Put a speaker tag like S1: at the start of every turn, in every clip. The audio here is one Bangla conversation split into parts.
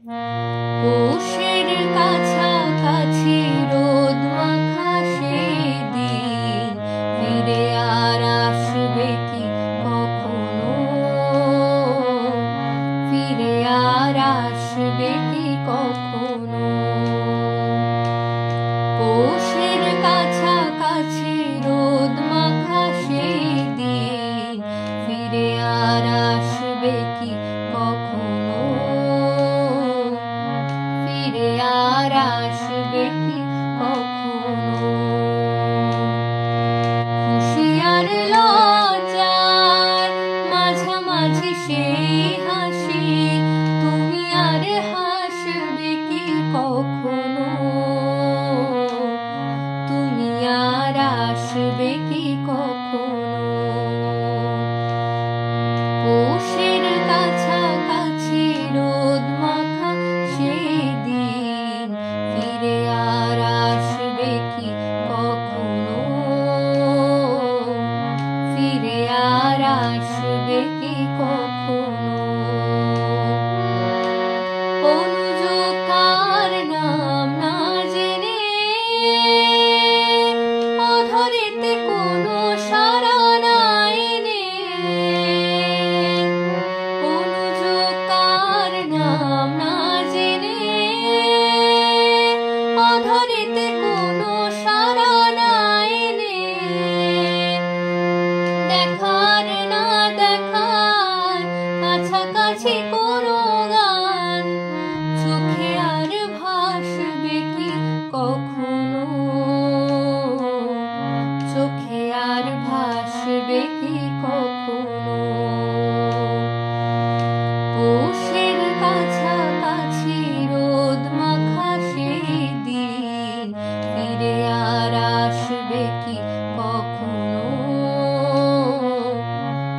S1: পৌষের কাছাকাছি রোদ মাখা সেদিন ফিরে আর আসবে কি কখনো, ফিরে আর আসবে কি কখনো। পৌষের কাছাকাছি রোদ মাখা সেদিন ফিরে আর আসবে কি কখনো, ফিরে আর আসবে কি কখনো। খুশি আর লজ্জার মাঝামাঝি সেই হাসি, তুমি আর হাসবে কি কখনো, তুমি আর আসবে কি কখনো। পৌষের কাছাকাছি রোদ মাখা সেদিন ফিরে আর আসবে কি কখনো, ফিরে আর আসবে কি কখনো। অনুযোগ কার নাম না জেনে অধরেতে কোনো সাড়া নাই রে, অনুযোগ কার নাম না জেনে অধরেতে কোনো সাড়া নাই রে। দেখার না দেখার কাছাকাছি কোনো গান চোখে আর ভাসবে কি কখনো, চোখে আর ভাসবে কি কখনো। পৌষের কাছাকাছি রোদ মাখা সেদিন ফিরে আর আসবে কি কখনো,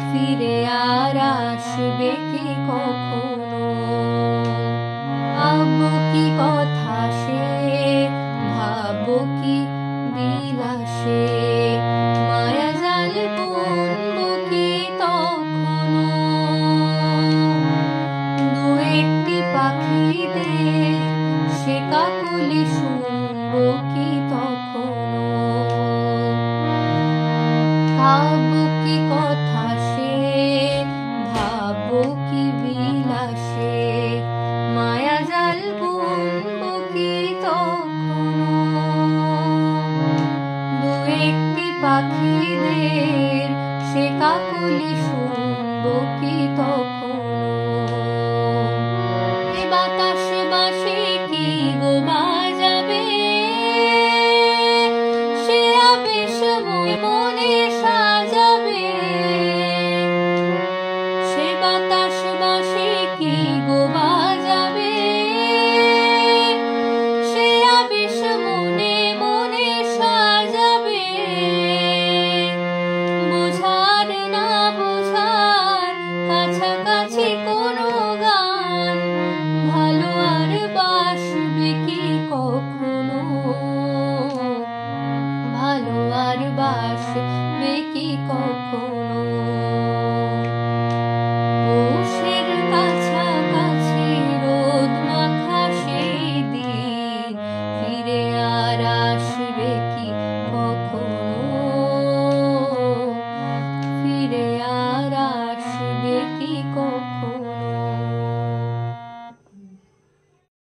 S1: ফিরে আর আসবে কি কখনো। ভাববো কি কথা সে, ভাববো কি বিলাসে, মায়া জাল বুনবো কি তখনো। দু একটি পাখিদের সে কাকলি শুনবো কি তখনো। ভাববো কি কথা সে, ভাববো কি বিলাসে, মায়া জাল বুনবো কি তখনো। দু একটি পাখিদের সে কাকলি শুনবো কি তখনো। এ বাতাস বাসে কি গো